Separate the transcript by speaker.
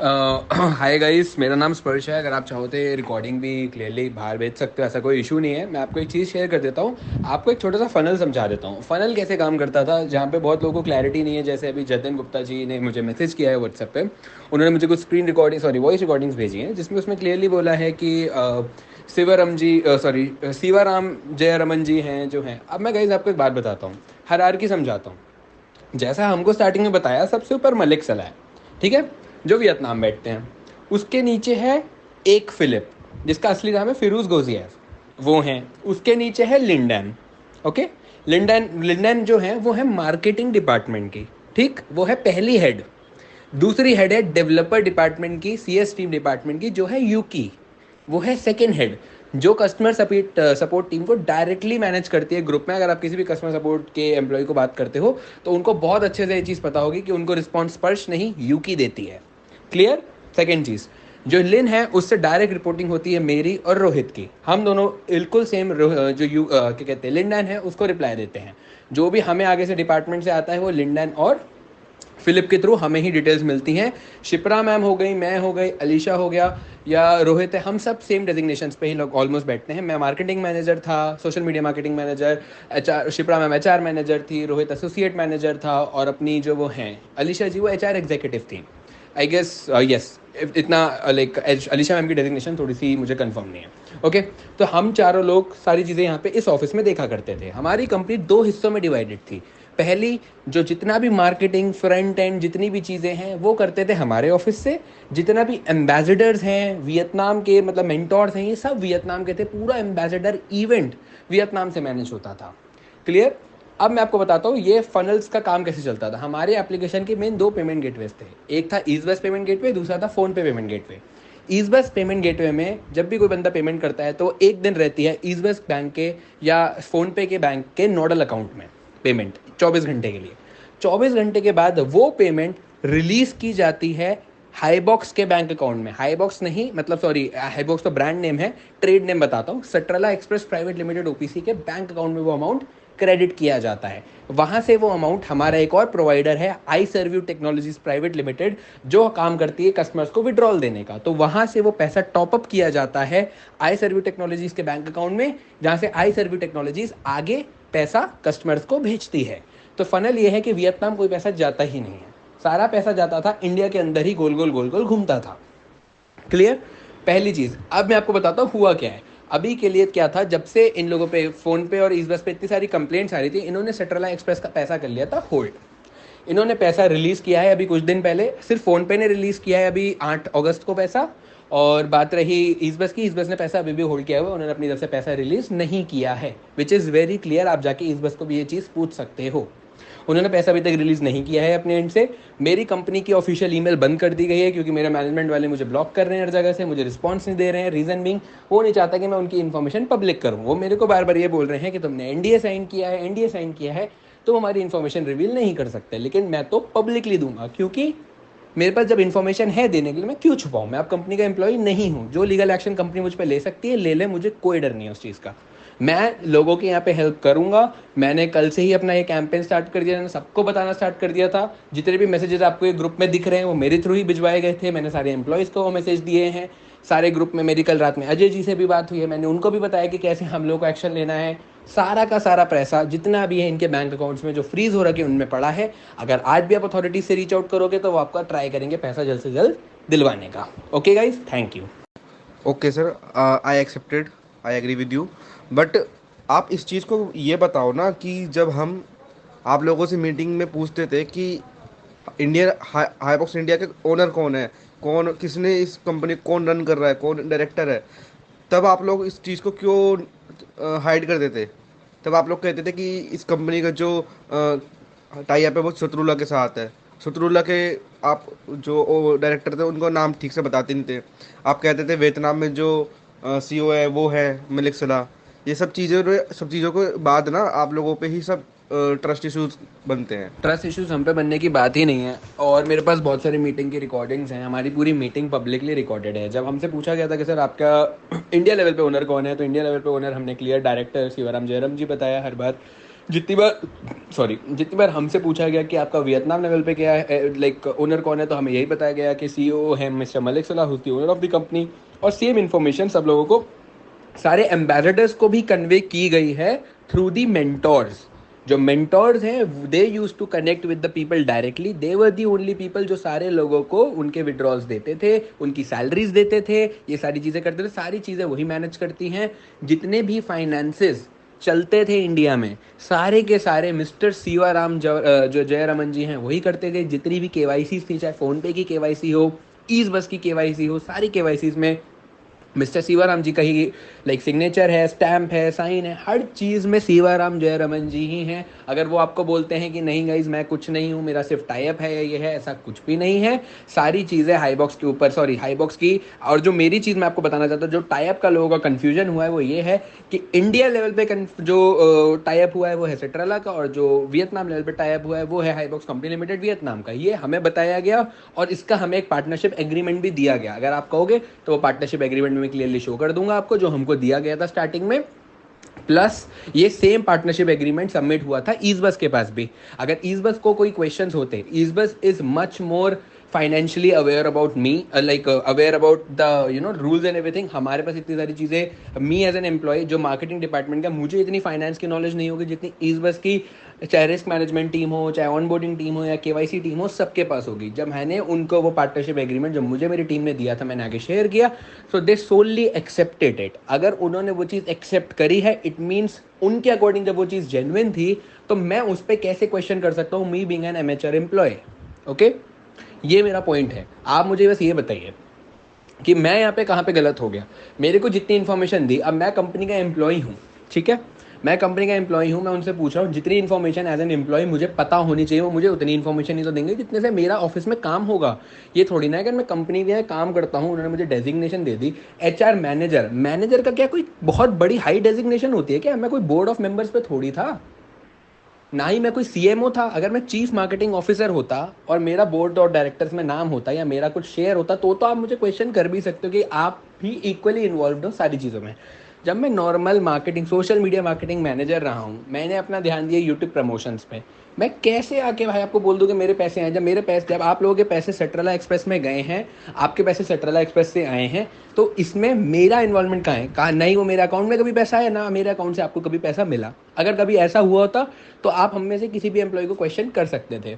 Speaker 1: Hi guys, मेरा नाम स्पर्श है। अगर आप चाहो तो रिकॉर्डिंग भी क्लियरली बाहर भेज सकते हो, ऐसा कोई इशू नहीं है। मैं आपको एक चीज़ शेयर कर देता हूँ। आपको एक छोटा सा फ़नल समझा देता हूँ। फ़नल कैसे काम करता था, जहाँ पे बहुत लोगों को क्लैरिटी नहीं है। जैसे अभी जतिन गुप्ता जी ने मुझे मैसेज किया है व्हाट्सएप पे। उन्होंने मुझे कुछ screen recording sorry voice recordings भेजी हैं, जिसमें उसमें क्लियरली बोला है कि शिवरम जी सॉरी शिवाराम जयरमन जी हैं जो हैं। अब मैं गाइस आपको एक बात बताता हूँ, हायरार्की समझाता हूँ। जैसा हमको स्टार्टिंग में बताया, सबसे ऊपर मलिक सलाह है, ठीक है, जो वियतनाम बैठते हैं। उसके नीचे है एक फिलिप, जिसका असली नाम है फिरूज गोजियव, वो हैं। उसके नीचे है लिंडन। ओके, लिंडन लिंडन जो है वो है मार्केटिंग डिपार्टमेंट की, ठीक, वो है पहली हेड। दूसरी हेड है डेवलपर डिपार्टमेंट की, सीएस टीम डिपार्टमेंट की, जो है यूकी, वो है सेकेंड हेड, जो कस्टमर सपोर्ट टीम को डायरेक्टली मैनेज करती है ग्रुप में। अगर आप किसी भी कस्टमर सपोर्ट के एम्प्लॉय को बात करते हो तो उनको बहुत अच्छे से ये चीज़ पता होगी कि उनको रिस्पॉन्स स्पर्श नहीं यूकी देती है। क्लियर। सेकेंड चीज़, जो लिन है उससे डायरेक्ट रिपोर्टिंग होती है मेरी और रोहित की। हम दोनों बिल्कुल सेम जो क्या कहते हैं लिंडन है उसको रिप्लाई देते हैं। जो भी हमें आगे से डिपार्टमेंट से आता है वो लिंडन और फिलिप के थ्रू हमें ही डिटेल्स मिलती हैं। शिप्रा मैम हो गई, मैं हो गई, अलीशा हो गया या रोहित है, हम सब सेम डेजिग्नेशंस पे ही लोग ऑलमोस्ट बैठते हैं। मैं मार्केटिंग मैनेजर था, social media marketing manager. HR Shipra ma'am HR manager थी, रोहित एसोसिएट मैनेजर था, और अपनी जो वो हैं अलीशा जी, वो एचआर एग्जीक्यूटिव थी। आई गेस यस, इतना लाइक अलीशा मैम की डेजिग्नेशन थोड़ी सी मुझे कंफर्म नहीं है। ओके, तो हम चारों लोग सारी चीज़ें यहाँ पे इस ऑफिस में देखा करते थे। हमारी कंपनी दो हिस्सों में डिवाइडेड थी। पहली, जो जितना भी मार्केटिंग फ्रंट एंड जितनी भी चीज़ें हैं वो करते थे हमारे ऑफिस से। जितना भी एम्बेसडर्स हैं वियतनाम के, मतलब मेंटोर्स हैं, ये सब वियतनाम के थे। पूरा एम्बेसडर इवेंट वियतनाम से मैनेज होता था। क्लियर। अब मैं आपको बताता हूँ ये फनल्स का काम कैसे चलता था। हमारे एप्लीकेशन के मेन दो पेमेंट गेटवेज थे। एक था ईज बेस्ट पेमेंट गेटवे, दूसरा था PhonePe payment gateway. Is best payment gateway में जब भी कोई बंदा पेमेंट करता है तो एक दिन रहती है ईज बेस्ट बैंक के या फोन पे के बैंक के नोडल अकाउंट में पेमेंट 24 घंटे के लिए। 24 घंटे के बाद वो पेमेंट रिलीज की जाती है हाईबॉक्स के बैंक अकाउंट में। हाईबॉक्स नहीं, मतलब सॉरी, हाईबॉक्स तो ब्रांड नेम है, ट्रेड नेम बताता हूँ। सट्रला एक्सप्रेस प्राइवेट लिमिटेड ओपीसी के बैंक अकाउंट में वो अमाउंट क्रेडिट किया जाता है। वहां से वो अमाउंट हमारा एक और प्रोवाइडर है आई सर्व्यू टेक्नोलॉजीज प्राइवेट लिमिटेड, जो काम करती है कस्टमर्स को विड्रॉल देने का। तो वहां से वो पैसा टॉपअप किया जाता है आई सर्व्यू टेक्नोलॉजीज के बैंक अकाउंट में, जहां से आई सर्व्यू टेक्नोलॉजीज आगे पैसा कस्टमर्स को भेजती है। तो फनल ये है कि वियतनाम कोई पैसा जाता ही नहीं है, सारा पैसा जाता था इंडिया के अंदर ही गोल गोल घूमता था। क्लियर। पहली चीज। अब मैं आपको बताता हूँ हुआ क्या है। अभी के लिए क्या था, जब से इन लोगों पे फोन पे और इस बस पे इतनी सारी कंप्लेंट्स आ रही थी, इन्होंने सेट्रला एक्सप्रेस का पैसा कर लिया था होल्ड। इन्होंने पैसा रिलीज किया है अभी कुछ दिन पहले, सिर्फ फोन पे ने रिलीज किया है अभी 8 अगस्त को पैसा। और बात रही ईजबस की, ईजबस ने पैसा अभी भी होल्ड किया हुआ है, उन्होंने अपनी तरफ से पैसा रिलीज नहीं किया है, विच इज़ वेरी क्लियर। आप जाके ईजबस को भी ये चीज़ पूछ सकते हो। उन्होंने पैसा अभी तक रिलीज नहीं किया है अपने एंड से। मेरी कंपनी की ऑफिशियल ईमेल बंद कर दी गई है, क्योंकि मेरे मैनेजमेंट वाले मुझे ब्लॉक कर रहे हैं हर जगह से, मुझे रिस्पॉन्स नहीं दे रहे हैं। रीजन बिंग, वो नहीं चाहता कि मैं उनकी इन्फॉर्मेशन पब्लिक करूँ। वो मेरे को बार बार ये बोल रहे हैं कि तुमने एनडीए साइन किया है, एनडीए साइन किया है, तो हमारी इन्फॉर्मेशन रिवील नहीं कर सकते। लेकिन मैं तो पब्लिकली दूंगा, क्योंकि मेरे पास जब इन्फॉर्मेशन है देने के लिए, मैं क्यों छुपाऊं। मैं अब कंपनी का एम्प्लॉय नहीं हूं। जो लीगल एक्शन कंपनी मुझ पर ले सकती है ले ले, मुझे कोई डर नहीं है उस चीज़ का। मैं लोगों के यहाँ पे हेल्प करूंगा। मैंने कल से ही अपना ये कैंपेन स्टार्ट कर दिया, मैंने सबको बताना स्टार्ट कर दिया था। जितने भी मैसेजेस आपको ये ग्रुप में दिख रहे हैं वो मेरे थ्रू ही भिजवाए गए थे। मैंने सारे एम्प्लॉयज़ को वो मैसेज दिए हैं सारे ग्रुप में। मेरी कल रात में अजय जी से भी बात हुई है, मैंने उनको भी बताया कि कैसे हम लोग को एक्शन लेना है। सारा का सारा पैसा जितना भी है इनके बैंक अकाउंट्स में जो फ्रीज हो रखे उनमें पड़ा है। अगर आज भी आप अथॉरिटी से रीच आउट करोगे तो वो आपका ट्राई करेंगे पैसा जल्द से जल्द दिलवाने का। Okay guys, thank you.
Speaker 2: Okay sir, I accepted, I agree with you. But आप इस चीज़ को ये बताओ ना कि जब हम आप लोगों से मीटिंग में पूछते थे कि इंडियन हाईबॉक्स इंडिया के ओनर कौन है, कौन किसने इस कंपनी कौन रन कर रहा है, कौन डायरेक्टर है, तब आप लोग इस चीज़ को क्यों हाइड कर देते? तब आप लोग कहते थे कि इस कंपनी का जो टाई अप है वो शत्रुला के साथ है। शत्रुला के आप जो डायरेक्टर थे उनको नाम ठीक से बताते नहीं थे। आप कहते थे वियतनाम में जो सीईओ है वो है मलिक सलाह। ये सब चीज़ों के बाद ना आप लोगों पे ही सब ट्रस्ट इश्यूज बनते हैं।
Speaker 1: ट्रस्ट इश्यूज हम पे बनने की बात ही नहीं है। और मेरे पास बहुत सारी मीटिंग की रिकॉर्डिंग्स हैं। हमारी पूरी मीटिंग पब्लिकली रिकॉर्डेड है। जब हमसे पूछा गया था कि सर आपका इंडिया लेवल पे ओनर कौन है, तो इंडिया लेवल पे ओनर हमने क्लियर डायरेक्टर शिवराम जयराम जी बताया हर बार। जितनी बार हमसे पूछा गया कि आपका वियतनाम लेवल पे क्या है, लाइक ओनर कौन है, तो हमें यही बताया गया कि सीईओ है मिस्टर मलिक सलाह, who is the owner of the company. और सेम इन्फॉर्मेशन सब लोगों को, सारे एम्बेसडर्स को भी कन्वे की गई है थ्रू दी मेंटोर्स। जो मेंटोर्स हैं they use to connect with the people directly, they were the only people जो सारे लोगों को उनके विड्रॉल्स देते थे, उनकी सैलरीज देते थे, ये सारी चीज़ें करते थे, सारी चीज़ें वही मैनेज करती हैं। जितने भी फाइनेंसेस चलते थे इंडिया में, सारे के सारे मिस्टर सीवाराम जो जयरमन जी हैं वही करते थे। जितनी भी केवाईसी थी, चाहे फ़ोनपे की केवाईसी हो, ईज बस की केवाईसी हो, सारी केवाईसीज में मिस्टर सीवाराम जी का ही लाइक सिग्नेचर है, स्टैम्प है, साइन है, हर चीज़ में सीवाराम जयरमन जी ही हैं। अगर वो आपको बोलते हैं कि नहीं गाइज मैं कुछ नहीं हूँ, मेरा सिर्फ टाइप है या ये है, ऐसा कुछ भी नहीं है। सारी चीज़ें हाईबॉक्स के ऊपर, सॉरी हाईबॉक्स की। और जो मेरी चीज़ मैं आपको बताना चाहता हूँ, जो टाइप का लोगों का कन्फ्यूजन हुआ है वो ये है कि इंडिया लेवल पे जो टाइप हुआ है वो है सेट्रला का, और जो वियतनाम लेवल पे टाइप हुआ है वो है हाईबॉक्स कंपनी लिमिटेड वियतनाम का। ये हमें बताया गया और इसका हमें एक पार्टनरशिप एग्रीमेंट भी दिया गया। अगर आप कहोगे तो वो पार्टनरशिप एग्रीमेंट में क्लियरली शो कर दूंगा आपको, जो हमको दिया गया था स्टार्टिंग में। प्लस ये सेम पार्टनरशिप एग्रीमेंट सबमिट हुआ था ईजबस के पास भी। अगर ईजबस को कोई क्वेश्चंस होते, Easebuzz is much more financially aware about me, like aware about the rules and everything. हमारे पास इतनी सारी चीज़ें, मी एज एन एम्प्लॉय जो मार्केटिंग डिपार्टमेंट का, मुझे इतनी फाइनेंस की नॉलेज नहीं होगी जितनी ईजबस की, चाहे रिस्क मैनेजमेंट टीम हो, चाहे ऑनबोर्डिंग टीम हो या केवाईसी टीम हो, सबके पास होगी। जब मैंने उनको वो पार्टनरशिप एग्रीमेंट जो मुझे मेरी टीम ने दिया था मैंने आगे शेयर किया, सो दे सोलली एक्सेप्टेड इट। अगर उन्होंने वो चीज़ एक्सेप्ट करी है, इट मीन्स उनके अकॉर्डिंग जब वो चीज़ जेन्युइन थी, तो मैं उस पर कैसे क्वेश्चन कर सकता हूँ, me being an amateur employ. Okay, ये मेरा पॉइंट है। आप मुझे बस ये बताइए कि मैं यहाँ पे कहाँ पे गलत हो गया। मेरे को जितनी इन्फॉर्मेशन दी, अब मैं कंपनी का एम्प्लॉय हूँ, ठीक है, मैं कंपनी का एम्प्लॉय हूँ, मैं उनसे पूछ रहा हूँ जितनी इन्फॉर्मेशन एज एन एम्प्लॉय मुझे पता होनी चाहिए, वो मुझे उतनी इन्फॉर्मेशन ही तो देंगे जितने से मेरा ऑफिस में काम होगा। ये थोड़ी ना है कि मैं कंपनी में काम करता हूँ, उन्होंने मुझे डेजिग्नेशन दे दी एचआर मैनेजर। मैनेजर का क्या कोई बहुत बड़ी हाई डेजिग्नेशन होती है क्या? मैं कोई बोर्ड ऑफ मेंबर्स पे थोड़ी था, ना ही मैं कोई सीएमओ था। अगर मैं चीफ मार्केटिंग ऑफिसर होता और मेरा बोर्ड और डायरेक्टर्स में नाम होता या मेरा कुछ शेयर होता, तो आप मुझे क्वेश्चन कर भी सकते हो कि आप भी इक्वली इन्वॉल्व हो सारी चीज़ों में। जब मैं normal marketing, social media marketing manager रहा हूँ, मैंने अपना ध्यान दिया यूट्यूब प्रमोशंस पे, मैं कैसे आके भाई आपको बोल दूँ कि मेरे पैसे आए? जब आप लोगों के पैसे सेट्रला एक्सप्रेस में गए हैं, आपके पैसे सेट्रला एक्सप्रेस से आए हैं, तो इसमें मेरा इन्वॉल्वमेंट कहाँ है? कहाँ नहीं, वो मेरे अकाउंट में कभी पैसा आया ना मेरे अकाउंट से आपको कभी पैसा मिला। अगर कभी ऐसा हुआ होता तो आप हम में से किसी भी एम्प्लॉय को क्वेश्चन कर सकते थे।